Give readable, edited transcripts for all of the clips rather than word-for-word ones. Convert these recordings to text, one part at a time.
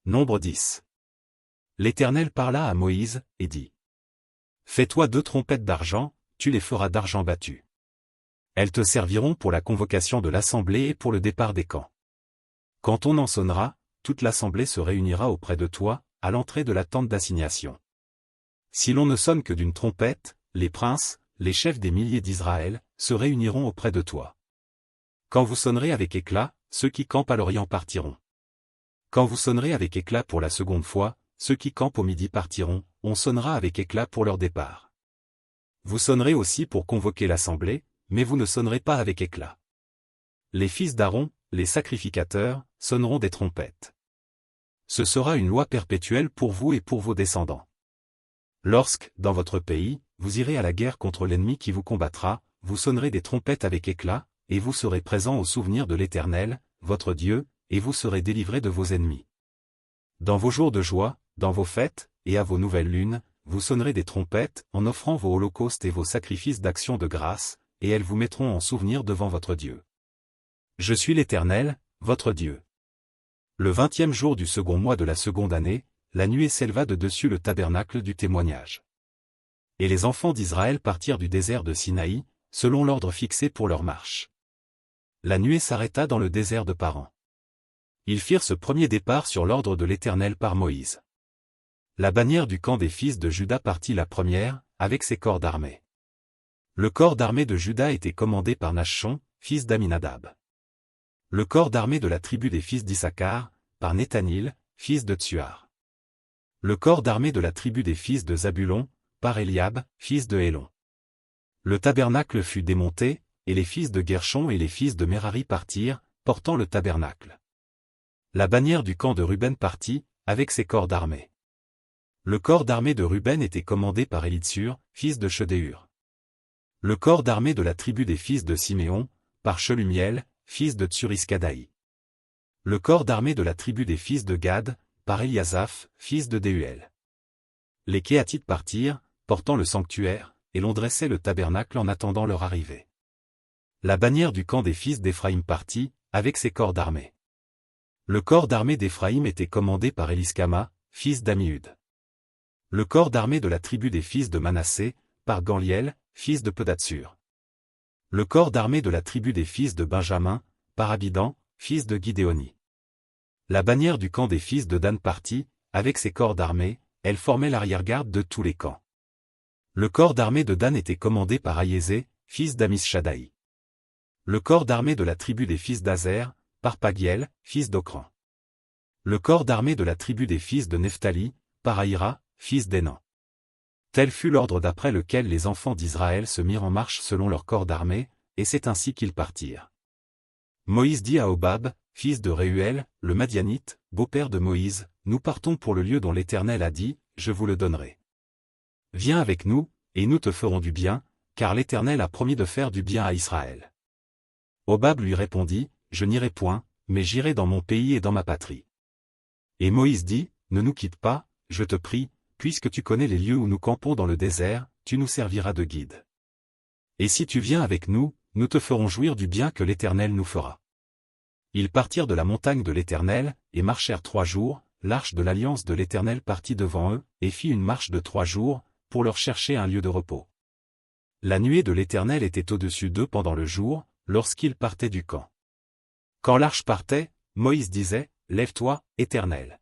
Nombre 10. L'Éternel parla à Moïse, et dit. Fais-toi 2 trompettes d'argent, tu les feras d'argent battu. Elles te serviront pour la convocation de l'assemblée et pour le départ des camps. Quand on en sonnera, toute l'assemblée se réunira auprès de toi, à l'entrée de la tente d'assignation. Si l'on ne sonne que d'une trompette, les princes, les chefs des milliers d'Israël, se réuniront auprès de toi. Quand vous sonnerez avec éclat, ceux qui campent à l'Orient partiront. Quand vous sonnerez avec éclat pour la seconde fois, ceux qui campent au midi partiront, on sonnera avec éclat pour leur départ. Vous sonnerez aussi pour convoquer l'assemblée, mais vous ne sonnerez pas avec éclat. Les fils d'Aaron, les sacrificateurs, sonneront des trompettes. Ce sera une loi perpétuelle pour vous et pour vos descendants. Lorsque, dans votre pays, vous irez à la guerre contre l'ennemi qui vous combattra, vous sonnerez des trompettes avec éclat, et vous serez présents au souvenir de l'Éternel, votre Dieu, et vous serez délivrés de vos ennemis. Dans vos jours de joie, dans vos fêtes, et à vos nouvelles lunes, vous sonnerez des trompettes, en offrant vos holocaustes et vos sacrifices d'action de grâce, et elles vous mettront en souvenir devant votre Dieu. Je suis l'Éternel, votre Dieu. Le 20e jour du second mois de la seconde année, la nuée s'éleva de dessus le tabernacle du témoignage. Et les enfants d'Israël partirent du désert de Sinaï, selon l'ordre fixé pour leur marche. La nuée s'arrêta dans le désert de Paran. Ils firent ce premier départ sur l'ordre de l'Éternel par Moïse. La bannière du camp des fils de Juda partit la première, avec ses corps d'armée. Le corps d'armée de Juda était commandé par Nachshon, fils d'Aminadab. Le corps d'armée de la tribu des fils d'Issachar, par Nethanil, fils de Tsuar. Le corps d'armée de la tribu des fils de Zabulon, par Eliab, fils de Hélon. Le tabernacle fut démonté, et les fils de Guershon et les fils de Merari partirent, portant le tabernacle. La bannière du camp de Ruben partit, avec ses corps d'armée. Le corps d'armée de Ruben était commandé par Élitsur, fils de Shedéur. Le corps d'armée de la tribu des fils de Siméon, par Shelumiel, fils de Tsuriskadaï. Le corps d'armée de la tribu des fils de Gad, par Eliasaph, fils de Déuel. Les Kéatites partirent, portant le sanctuaire, et l'on dressait le tabernacle en attendant leur arrivée. La bannière du camp des fils d'Éphraïm partit, avec ses corps d'armée. Le corps d'armée d'Éphraïm était commandé par Éliskama, fils d'Ammiud. Le corps d'armée de la tribu des fils de Manassé, par Gamliel, fils de Pedatsur. Le corps d'armée de la tribu des fils de Benjamin, par Abidan, fils de Gidéoni. La bannière du camp des fils de Dan partit, avec ses corps d'armée, elle formait l'arrière-garde de tous les camps. Le corps d'armée de Dan était commandé par Aïezé, fils d'Amishadaï. Le corps d'armée de la tribu des fils d'Azer, par Pagiel, fils d'Okran. Le corps d'armée de la tribu des fils de Nephtali, par Aïra, fils d'Énan. Tel fut l'ordre d'après lequel les enfants d'Israël se mirent en marche selon leur corps d'armée, et c'est ainsi qu'ils partirent. Moïse dit à Hobab, fils de Réuel, le Madianite, beau-père de Moïse, nous partons pour le lieu dont l'Éternel a dit, je vous le donnerai. Viens avec nous, et nous te ferons du bien, car l'Éternel a promis de faire du bien à Israël. Hobab lui répondit, je n'irai point, mais j'irai dans mon pays et dans ma patrie. Et Moïse dit, ne nous quitte pas, je te prie, puisque tu connais les lieux où nous campons dans le désert, tu nous serviras de guide. Et si tu viens avec nous, nous te ferons jouir du bien que l'Éternel nous fera. Ils partirent de la montagne de l'Éternel, et marchèrent 3 jours, l'arche de l'alliance de l'Éternel partit devant eux, et fit une marche de 3 jours, pour leur chercher un lieu de repos. La nuée de l'Éternel était au-dessus d'eux pendant le jour, lorsqu'ils partaient du camp. Quand l'arche partait, Moïse disait, lève-toi, Éternel.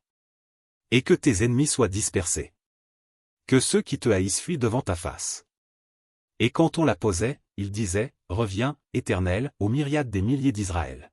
Et que tes ennemis soient dispersés. Que ceux qui te haïssent fuient devant ta face. Et quand on la posait, il disait, reviens, Éternel, aux myriades des milliers d'Israël.